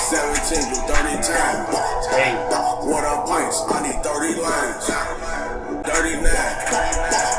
17 do 30 times. Hey, what up, pints? I need 30 lines.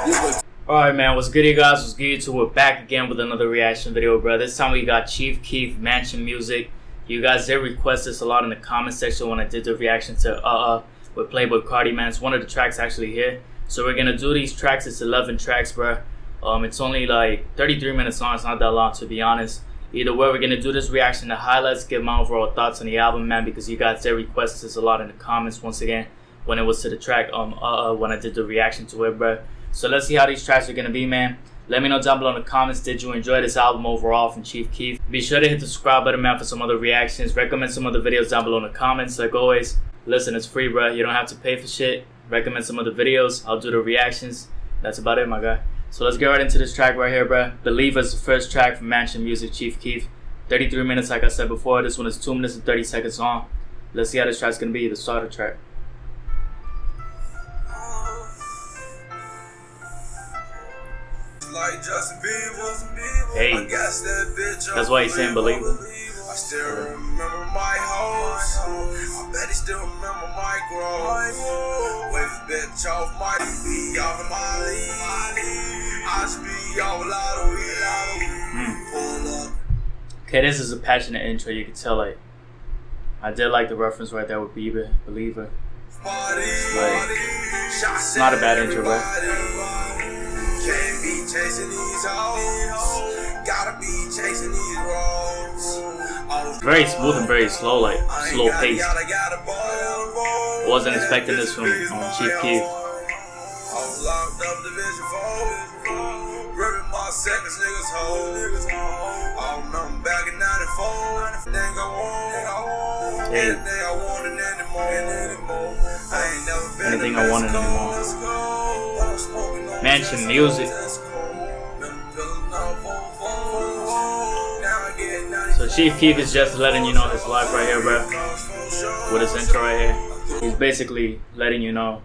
39. Alright, man, what's good, you guys? What's good, YouTube? We're back again with another reaction video, bro. This time we got Chief Keef, Mansion Musik. You guys did request this a lot in the comment section when I did the reaction to with Playboy Cardi, man. It's one of the tracks actually here. So we're gonna do these tracks. It's 11 tracks, bro. It's only like 33 minutes long. It's not that long, to be honest. Either way, we're gonna do this reaction to highlights, give my overall thoughts on the album, man, because you guys did request this a lot in the comments once again when it was to the track when I did the reaction to it, bro. So let's see how these tracks are gonna be, man. Let me know down below in the comments, did you enjoy this album overall from Chief Keef? Be sure to hit the subscribe button, man, for some other reactions. Recommend some other videos down below in the comments. Like always, listen, it's free, bro. You don't have to pay for shit. Recommend some other videos. I'll do the reactions. That's about it, my guy. So let's get right into this track right here, bro. Belieber is the first track from Mansion Musik, Chief Keef. 33 minutes, like I said before. This one is 2 minutes and 30 seconds long. Let's see how this track's gonna be, the starter track. Like Justin Bieber. Hey, that's why he's saying Belieber. I still remember my hoes. I bet he still remember my grows. Wave this bitch off my be off my league. I should be off a lot of weed. Okay, this is a passionate intro. You can tell, like, I did like the reference right there with Belieber. It's not a bad intro, bro. Can't be chasing these hoes. Gotta be chasing these roads. Very smooth and very slow, like slow pace. Wasn't expecting this from Chief Keef. Hey. Anything I wanted anymore. Mansion Musik. So Chief Keef is just letting you know his life right here, bro. With his intro right here. He's basically letting you know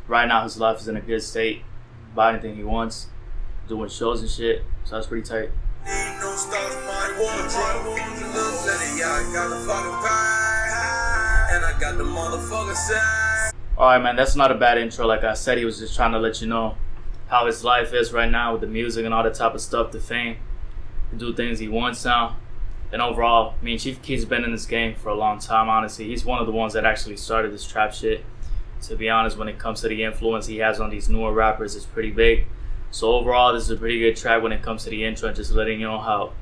right now his life is in a good state. Buy anything he wants. Doing shows and shit. So that's pretty tight. Alright, man, that's not a bad intro. Like I said, he was just trying to let you know how his life is right now with the music and all that type of stuff, the fame, to do things he wants now. And overall, I mean, Chief Keef's been in this game for a long time, honestly. He's one of the ones that actually started this trap shit. To be honest, when it comes to the influence he has on these newer rappers, it's pretty big. So overall, this is a pretty good track when it comes to the intro, and just letting you know how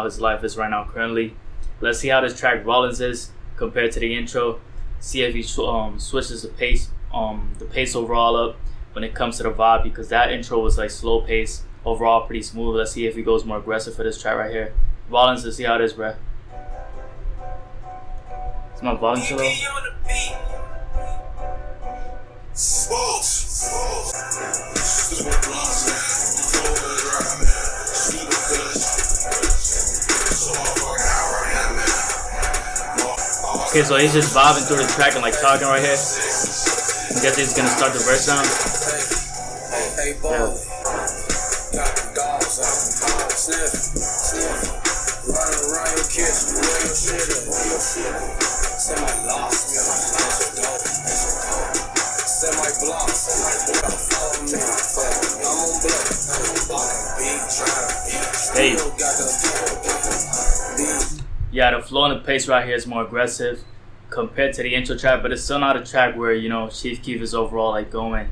his life is right now currently. Let's see how this track Rollins is compared to the intro. See if he switches the pace overall up when it comes to the vibe, because that intro was like slow pace, overall pretty smooth. Let's see if he goes more aggressive for this track right here. Rollins, let's see how it is, bruh. Is my volume too low? Okay, so he's just bobbing through the track and like talking right here. I guess he's gonna start the verse down. Yeah. Hey. Yeah, the flow and the pace right here is more aggressive compared to the intro track, but it's still not a track where, you know, Chief Keef is overall like going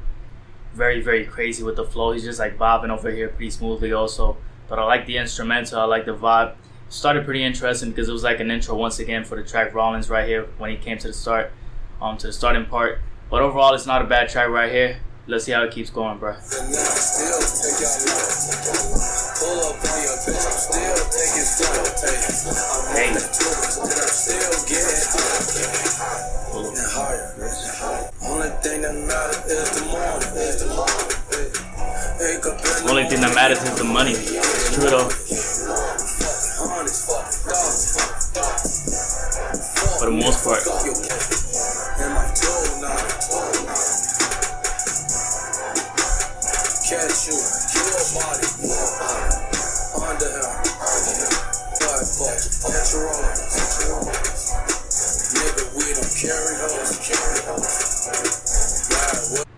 very, very crazy with the flow. He's just like bobbing over here pretty smoothly also. But I like the instrumental, I like the vibe. It started pretty interesting because it was like an intro once again for the track Rollins right here when he came to the start, to the starting part. But overall, it's not a bad track right here. Let's see how it keeps going, bro. Hey. Only thing that matters is the money. It's true though. For the most part. Catch you, your body, under him, but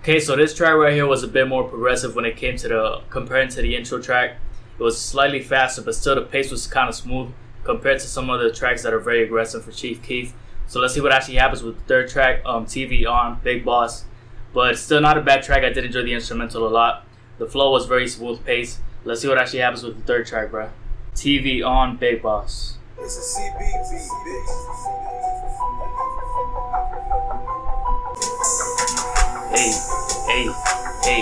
Okay, so this track right here was a bit more progressive when it came to comparing to the intro track. It was slightly faster, but still the pace was kind of smooth compared to some other tracks that are very aggressive for Chief Keef. So let's see what actually happens with the third track, TV On, Big Boss. But still not a bad track. I did enjoy the instrumental a lot. The flow was very smooth paced. Let's see what actually happens with the third track, bro. TV On, Big Boss. It's a CBB, bitch. Hey.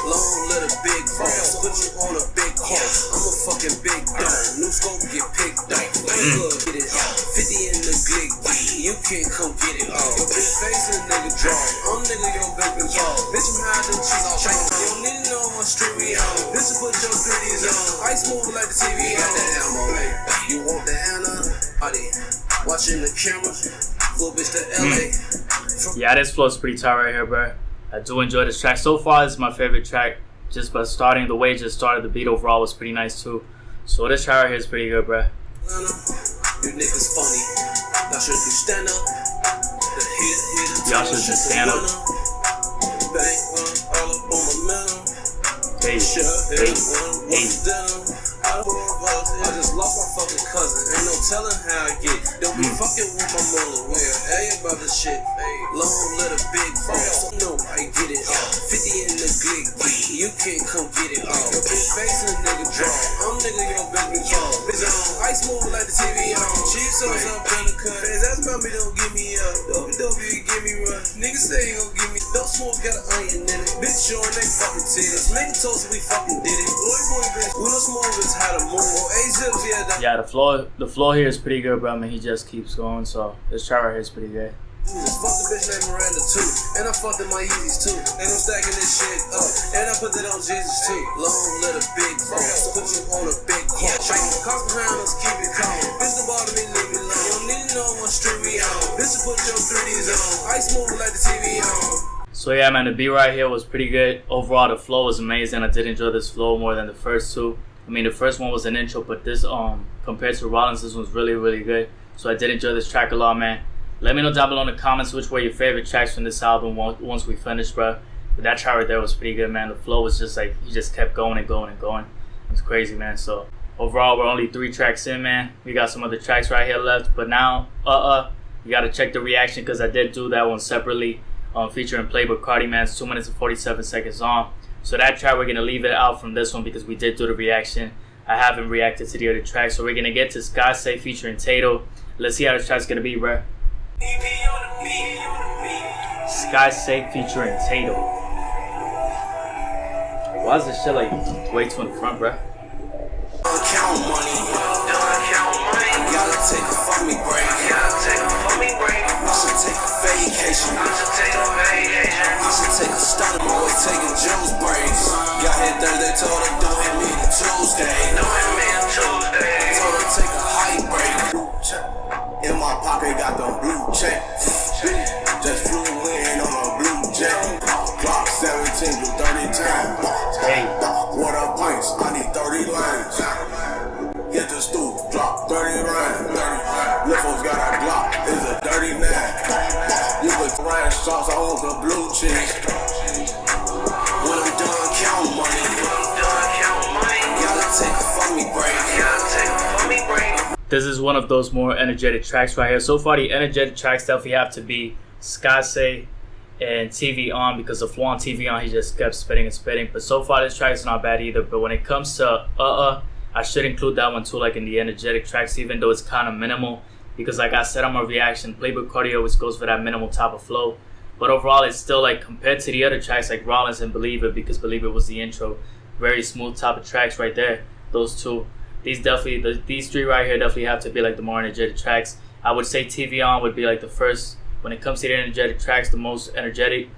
Long little big boss, put you on a big horse. I'm a fucking big dog. New scope get picked up. Get it off. 50 in the gig. You can't come get it off. Your big face and nigga draw. I'm nigga your baby jaw. Bitch, I'm high than cheese off. You don't need to know what street we on. Bitch, put your goodies on. Ice move like the TV on. The ammo. You want the Anna? Watching the camera. Little bitch to LA. Yeah, this flow is pretty tight right here, bro. I do enjoy this track. So far, this is my favorite track. Just by starting, the way it just started, the beat overall was pretty nice too. So this track right here is pretty good, bro. You niggas funny. Y'all should do stand up. Y'all should just stand up. Bang, all up on my metal. Hey. I just lost my fucking cousin. Ain't no telling how I get. Don't be fucking with my mother. Hey, about this shit. Long little big boss. No, I get it. 50 in the gig. You can't come get it all. Your big face and nigga draw. I'm nigga your baby jaw. Bitch on ice move like the TV on. Chief sauce up in the cut. That's about me, don't give me up. Don't you give me run. Niggas say ain't gon' give me. Don't smoke got an onion in it. Bitch showing they fucking titties. Nigga told us we fucking did it. Boy, bitch. We don't smoke bitch how to move. Yeah, the flow here is pretty good, bro. I mean, he just keeps going. So this track right here is pretty good. Just fuck the bitch named Miranda too. And I fucked in my Yeezys too. And I'm stacking this shit up. And I put that on Jesus too. Long little big boss. Put you on a big car. Cops behind us, keep it calm. Bitch the bottom me, leave me alone. You don't need to know what street we on. Bitch put your 3Ds on. Ice move like the TV on. So yeah, man, the beat right here was pretty good. Overall, the flow was amazing. I did enjoy this flow more than the first two. I mean, the first one was an intro, but this compared to Rollins, this one's really, really good. So I did enjoy this track a lot, man. Let me know down below in the comments which were your favorite tracks from this album once we finished, bro. But that track right there was pretty good, man. The flow was just like, he just kept going and going and going. It's crazy, man. So overall, we're only 3 tracks in, man. We got some other tracks right here left. But now, you got to check the reaction because I did do that one separately, featuring Playboy Cardi, man. It's 2 minutes and 47 seconds on. So that track, we're going to leave it out from this one because we did do the reaction. I haven't reacted to the other tracks. So we're going to get to Sky Say featuring Tato. Let's see how this track's going to be, bro. Sky Say featuring Tato. Why is this shit like way too in the front, bro? Count money. Gotta take a fuck me break. I should take a vacation. I should take a start. I'm always taking Joe's breaks. Got hit Thursday, told her don't hit me to Tuesday. Told her take a high break. In my pocket got the blue check. Just flew in on a blue jet. Clock 17 to 30 times. What up pints? I need 30 lines. Hit the stoop, drop 30 rounds. Lil' folks got a Glock, it's a dirty man. You put ranch sauce on the blue cheese. When I'm done counting money, gotta take a fuck me break. This is one of those more energetic tracks right here. So far, the energetic tracks definitely have to be Sky Say and TV On, because the flow on TV On, he just kept spitting and spitting. But so far, this track is not bad either. But when it comes to I should include that one too, like in the energetic tracks, even though it's kind of minimal. Because like I said on my reaction, Playboy Cardi always goes for that minimal type of flow. But overall, it's still like compared to the other tracks like Rollins and Belieber, because Belieber was the intro, very smooth type of tracks right there. Those two. These 3 right here definitely have to be like the more energetic tracks. I would say TV On would be like the first when it comes to the energetic tracks, the most energetic.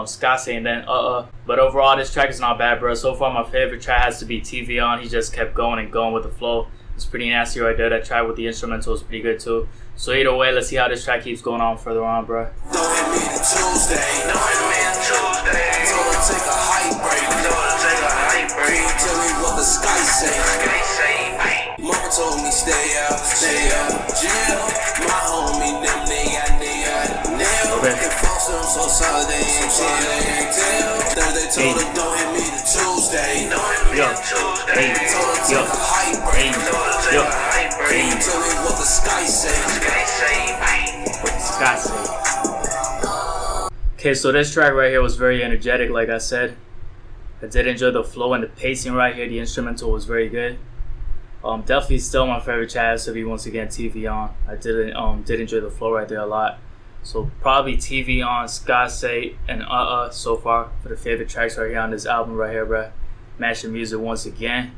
Sky Say and then But overall, this track is not bad, bro. So far, my favorite track has to be TV On. He just kept going and going with the flow. It's pretty nasty right there. That track with the instrumental is pretty good too. So either way, let's see how this track keeps going on further on, bro. Don't hit me to Tuesday. Told her take a high break. Tell me what the Sky say. Mama told me stay out. Jail. My homie, them nigga. Nail. Can false them so solid they ain't jail. told her don't hit me the Tuesday. Yo, hey, yo, hey, yo, hey. Tell me what the sky say. What the sky say. Okay, so this track right here was very energetic, like I said. I did enjoy the flow and the pacing right here. The instrumental was very good. Definitely still my favorite track to be once again TV On. I did enjoy the flow right there a lot. So probably TV On, Sky Say, and so far for the favorite tracks right here on this album right here, bruh. Mansion Musik once again.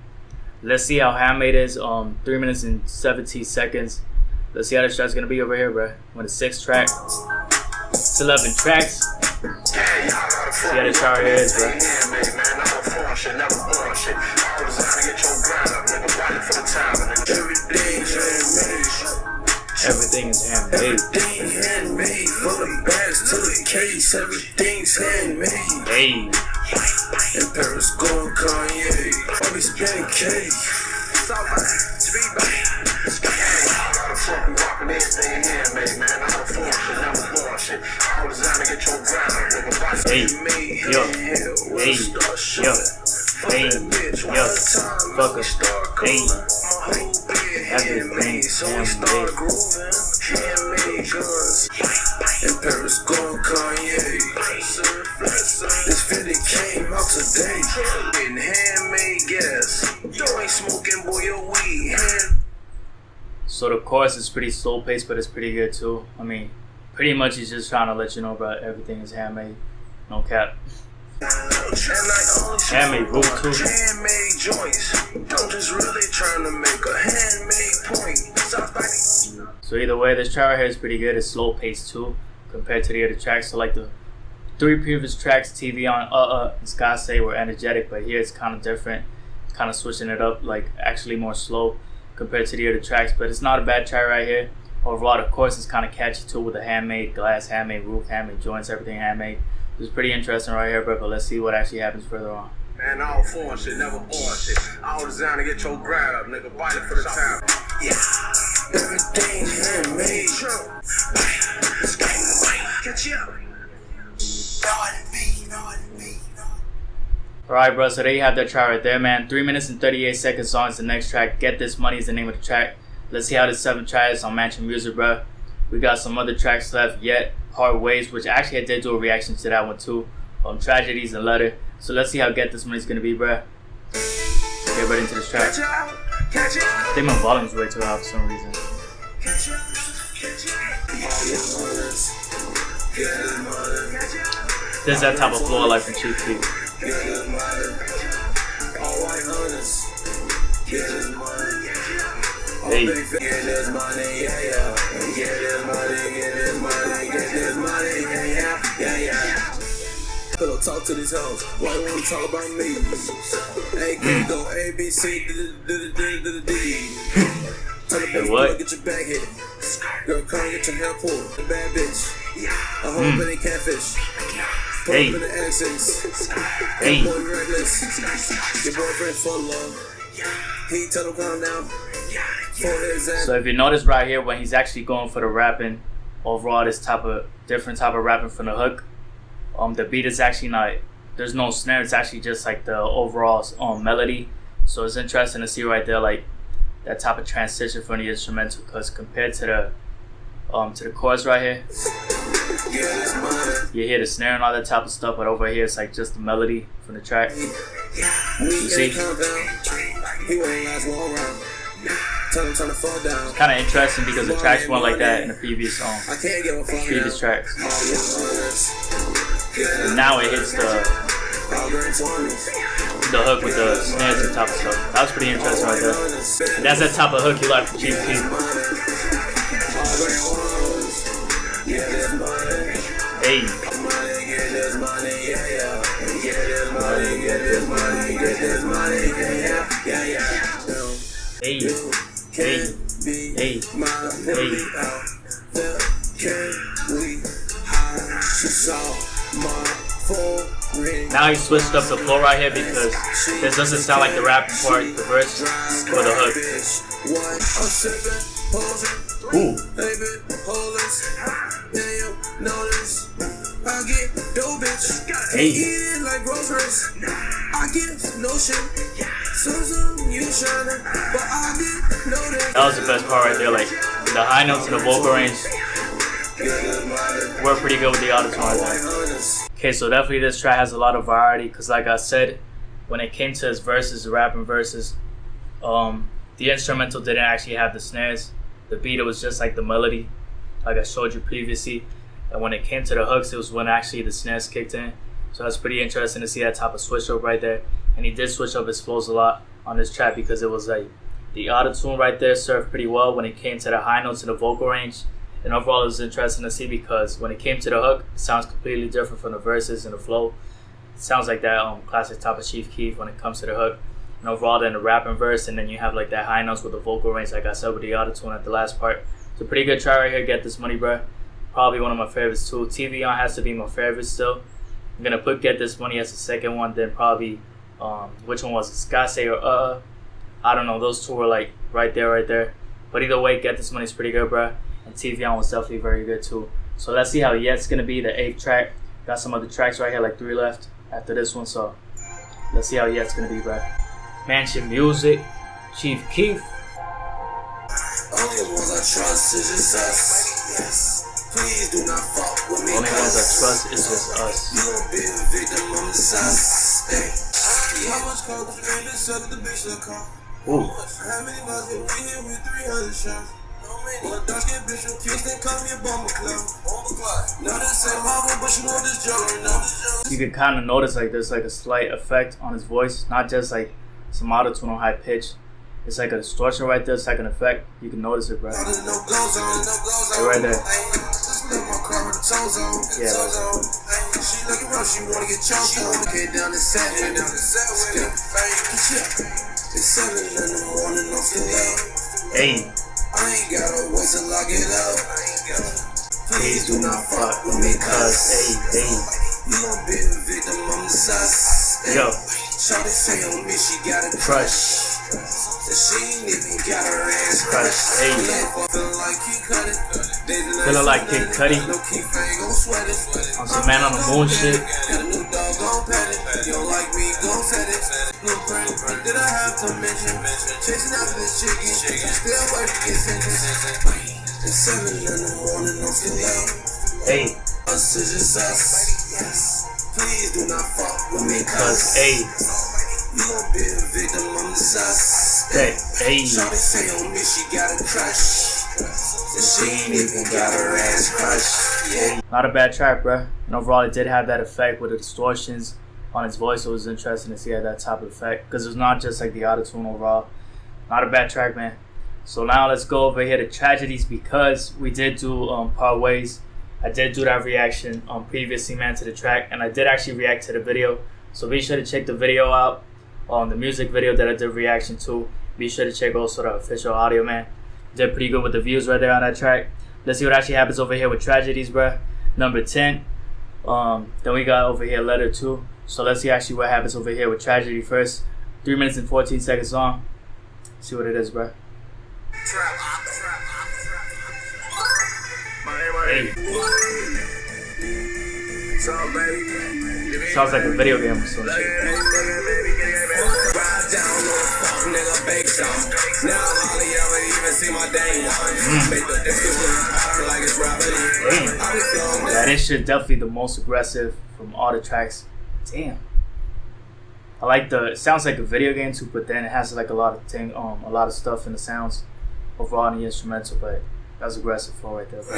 Let's see how Handmade is. 3 minutes and 17 seconds. Let's see how this track's gonna be over here, bruh. When it's 6 track. It's 11 tracks. See how this track right here is, bruh. Everything is handmade. Everything handmade. From the bags to the case, everything's handmade. Hey. In Paris, going Kanye. I'll be spending cake. Hey, yo, hey, yo, hey, yo, fucker, hey, everything's handmade. In Paris, going Kanye. This 50 came out today. In handmade gas. You ain't smoking, boy, your weed. So the chorus is pretty slow paced, but it's pretty good too. I mean, pretty much he's just trying to let you know about everything is handmade. No cap. Handmade root too. Handmade joints. I'm just really trying to make a handmade point. So either way, this track right here is pretty good. It's slow paced too, compared to the other tracks. So like the 3 previous tracks, TV On, and Sky Say were energetic, but here it's kind of different. Kind of switching it up, like actually more slow compared to the other tracks. But it's not a bad track right here. Overall, the chorus is kind of catchy too, with the handmade glass, handmade roof, handmade joints, everything handmade. It's pretty interesting right here, but let's see what actually happens further on. Man, all foreign shit, never born shit. All designed to get your grab, nigga. Bite it for the time. Yeah. Everything handmade. Catch you up. Alright, bro, so there you have that track right there, man. 3 minutes and 38 seconds song is the next track. Get This Money is the name of the track. Let's see how this 7th track is on Mansion Musik, bro. We got some other tracks left yet. Part Ways, which actually I did do a reaction to that one too. Tragedies and Letter. So let's see how Get This Money is gonna be, bro. Get right into this track. I think my volume's way too loud for some reason. This is that type of flow I like from Chief Keef. Hey. Pillow talk to these hoes. Why you wanna talk about me? Hey, can go A, B, C, D. Tell the bitch, what? get your bag hit. Girl, come get your hair pulled. The bad bitch. A whole bitty catfish. Hey. Put up in the accents. Hey. Boy, reckless. Your boyfriend full of love. He tell him calm down. So if you notice right here, when he's actually going for the rapping, overall this different type of rapping from the hook, the beat is actually not, there's no snare, it's actually just like the overall melody. So it's interesting to see right there, like that type of transition from the instrumental, because compared to the chorus right here, you hear the snare and all that type of stuff, but over here it's like just the melody from the track. You see? It's kind of interesting because the tracks weren't like that in the previous tracks. And now it hits the hook with the snares and top of stuff. That was pretty interesting right there. And that's that type of hook you like from Chief Keef. Hey. Hey. Hey. Hey. Hey. Now he switched up the flow right here because this doesn't sound like the rap part, the verse, or the hook. Ooh. Dope bitch. Hey. Eating like groceries. I give no shit. Some you shining, but I did know that. That was the best part right there. Like the high notes and the vocal range were pretty good with the auto-tune right there. Okay, so definitely this track has a lot of variety because, like I said, when it came to his verses, the rapping verses, the instrumental didn't actually have the snares. The beat, it was just like the melody, like I showed you previously. And when it came to the hooks, it was when actually the snares kicked in. So that's pretty interesting to see that type of switch up right there. And he did switch up his flows a lot on this track because it was like the auto-tune right there served pretty well when it came to the high notes and the vocal range. And overall, it was interesting to see because when it came to the hook, it sounds completely different from the verses and the flow. It sounds like that classic type of Chief Keef when it comes to the hook. And overall, then the rapping verse, and then you have like that high notes with the vocal range, like I said, with the auto-tune at the last part. It's a pretty good track right here, Get This Money, bruh. Probably one of my favorites too. TV On has to be my favorite still. I'm gonna put Get This Money as the second one, then probably, which one was it? Scott Say or I don't know, those two were like right there. But either way, Get This Money is pretty good, bruh. And TV On was definitely very good too. So let's see how Yet's gonna be, the 8th track. Got some other tracks right here, like 3 left after this one. So let's see how Yet's gonna be, bruh. Mansion Musik, Chief Keef. Only ones I trust is just us. Yes. Please do not fuck with me. Only ones I trust is just us. You won't be a victim, I'm the suspect. How much coke was paid to sell the bitch the car? Ooh. How many miles did we hit with 300 shots? Well, dark skin bitch from Kingston, call me a bomber club. Not the same Marvel, but you know this juggernaut. You can kind of notice like there's like a slight effect on his voice, not just like some auto-tune on high pitch. It's like a distortion right there. It's like an effect. You can notice it, bro. Right there. Yeah, right there. She looking rough, she wanna get choked on. Get down the set, it's 7 in the morning, I'm still up. Hey. I ain't gotta wait till I get up. Please do not fuck with me, cuz you gon' be a victim, I'm the suspect. Yo. Shawty say on me, she got a crush. She ain't even got her ass crushed. Hey. Feeling like Kid Cudi. Feeling like Kid Cudi. No Keith ain't gon' sweat it. On some Man on the Moon shit. Got a new dog, gon' pet it. You don't like me, gon' set it. No friend, did I have to mention? Chasing after this chicken. Still wait to get sentenced. It's 7 in the morning, I'm still up. Hey. Us is just us. Yes. Please do not fuck with me, cuz you gon' be a victim, I'm the suspect. Hey. Shawty say on me, she got a crush. She ain't even got her ass crushed. Yeah. Not a bad track, bruh. And overall, it did have that effect with the distortions on his voice. It was interesting to see that type of effect because it's not just like the auto-tune overall. Not a bad track, man. So now let's go over here to Tragedies because we did do part ways. I did do that reaction previously, man, to the track, and I did actually react to the video. So be sure to check the video out on the music video that I did reaction to. Be sure to check also the official audio, man. Did pretty good with the views right there on that track. Let's see what actually happens over here with Tragedies, bruh. Number 10. Then we got over here Letter 2. So let's see actually what happens over here with Tragedy first. 3 minutes and 14 seconds long. See what it is, bruh. Hey. Sounds like a video game or something. Yeah, this shit definitely the most aggressive from all the tracks. Damn. I like it sounds like a video game too, but then it has like a lot of stuff in the sounds overall in the instrumental, but that's aggressive for right there, bro.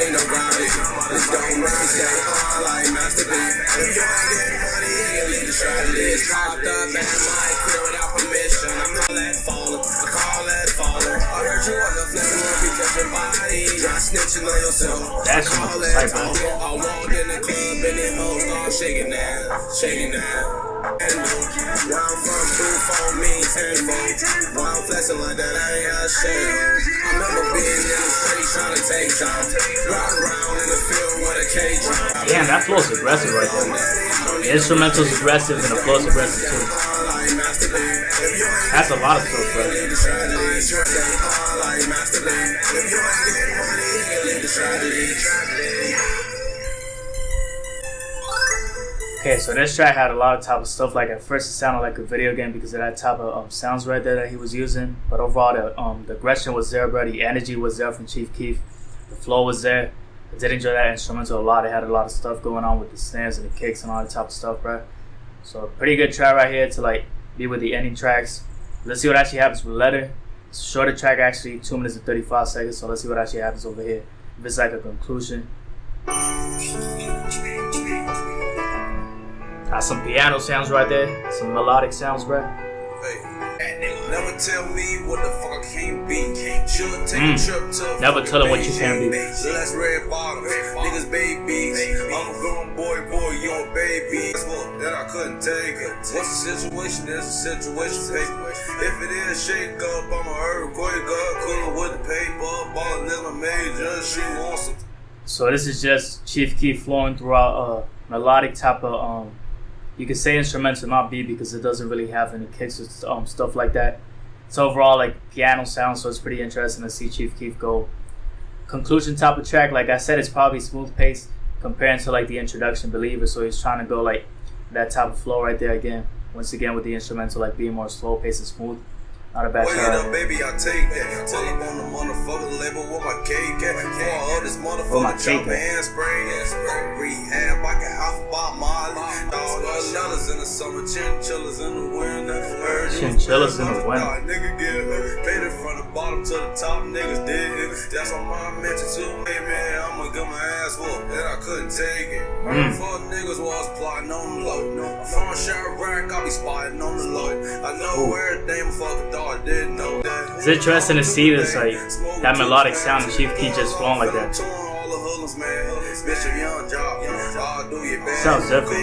That's my type, Where I'm from, blue phone me tenfold. Why I'm flexing like that, I ain't got shit. I remember being in the street trying to take time. Ride around in the field with a cage drum. Damn, that flow's aggressive right there. The instrumental's aggressive and the flow's aggressive too. That's a lot of stuff, bro. Okay, so this track had a lot of type of stuff. Like at first it sounded like a video game because of that type of sounds right there that he was using. But overall the aggression was there, bro. The energy was there from Chief Keef. The flow was there. I did enjoy that instrumental a lot. It had a lot of stuff going on with the snares and the kicks and all that type of stuff, bro. So pretty good track right here to like be with the ending tracks. Let's see what actually happens with Letter. It's a shorter track actually, 2 minutes and 35 seconds. So let's see what actually happens over here. If it's like a conclusion. Got some piano sounds right there, some melodic sounds, bro. Never tell me what the fuck I can't be. Should take a trip to never tell him what you can be. Let's red bottoms, niggas babies. I'm a grown boy, you a baby. That I couldn't take it. What's the situation? There's a situation, baby. If it is shake up, I'm a earthquake up. Cooler with the paper, ballin' is my major. She wants some. So this is just Chief Keef flowing throughout melodic type of you could say instrumental, not beat, because it doesn't really have any kicks or stuff like that. It's overall like piano sound, so it's pretty interesting to see Chief Keef go. Conclusion type of track, like I said, it's probably smooth pace comparing to like the introduction Belieber, so he's trying to go like that type of flow right there again. Once again with the instrumental like being more slow pace and smooth. Not a bad track. Up, baby, I take that. Pull up on the motherfucking label with my cake at. For all this motherfucker jumping and spraying. Rehab, I got alpha by Molly. $1 in the summer, chinchillas in the winter. Chinchillas in the winter. Nigga get painted from the bottom to the top, niggas did it. That's on my mention too. Hey man, I'ma get my ass whooped, and I couldn't take it. Fuck niggas was plotting on the load. From Chirac, I be spotting on the load. I know everything, fucking dog. It's interesting to see this like that melodic sound of Chief Keef just flowing like that. Sounds different.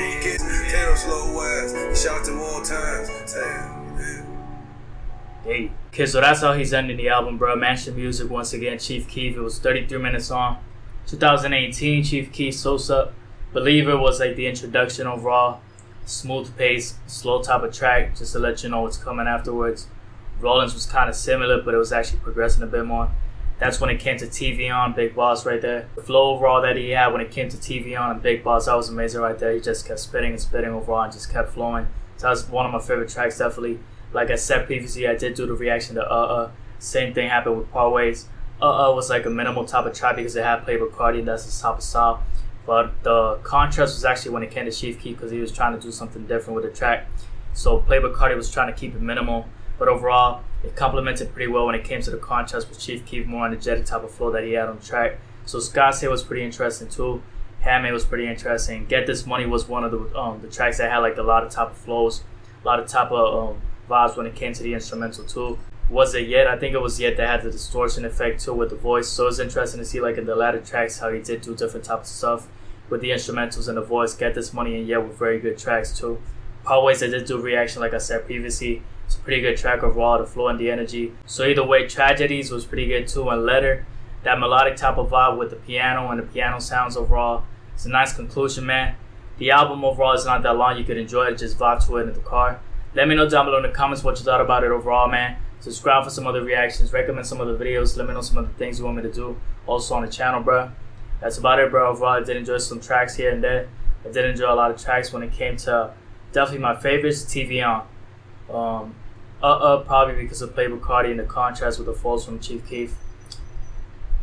Hey, okay, so that's how he's ending the album, bro. Mansion Musik once again, Chief Keef. It was 33 minutes long. 2018, Chief Keef, Sosa. Belieber was like the introduction overall. Smooth pace, slow type of track, just to let you know what's coming afterwards. Rollins was kind of similar, but it was actually progressing a bit more. That's when it came to TV On, Big Boss right there. The flow overall that he had when it came to TV On and Big Boss, that was amazing right there. He just kept spitting and spitting overall and just kept flowing. So that's one of my favorite tracks, definitely. Like I said previously, I did do the reaction to Same thing happened with Parways. Was like a minimal type of track because it had Playboy Cardi and that's his type of style. But the contrast was actually when it came to Chief Keef because he was trying to do something different with the track. So Playboy Cardi was trying to keep it minimal. But overall, it complemented pretty well when it came to the contrast with Chief Keef, more energetic type of flow that he had on the track. So Scott Say was pretty interesting too. Handmade was pretty interesting. Get This Money was one of the tracks that had like a lot of type of flows, a lot of type of vibes when it came to the instrumental too. Was it Yet? I think it was Yet that had the distortion effect too with the voice. So it's interesting to see like in the latter tracks how he did do different types of stuff with the instrumentals and the voice. Get This Money and Yet were very good tracks too. Always I did do reaction like I said previously. It's a pretty good track overall, the flow and the energy. So either way, Tragedies was pretty good too, and Letter, that melodic type of vibe with the piano and the piano sounds overall. It's a nice conclusion, man. The album overall is not that long. You could enjoy it, just vibe to it in the car. Let me know down below in the comments what you thought about it overall, man. Subscribe for some other reactions, recommend some other videos, let me know some other things you want me to do also on the channel, bro. That's about it, bro. Overall, I did enjoy some tracks here and there. I did enjoy a lot of tracks when it came to definitely my favorites, TV On. Probably because of Playboy Cardi and the contrast with the flows from Chief Keef.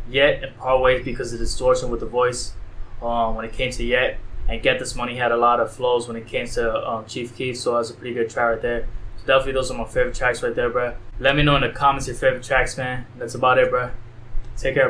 Yet and Parways because of the distortion with the voice when it came to Yet. And Get This Money had a lot of flows when it came to Chief Keef, so that's a pretty good track right there. So definitely those are my favorite tracks right there, bro. Let me know in the comments your favorite tracks, man. That's about it, bro. Take care.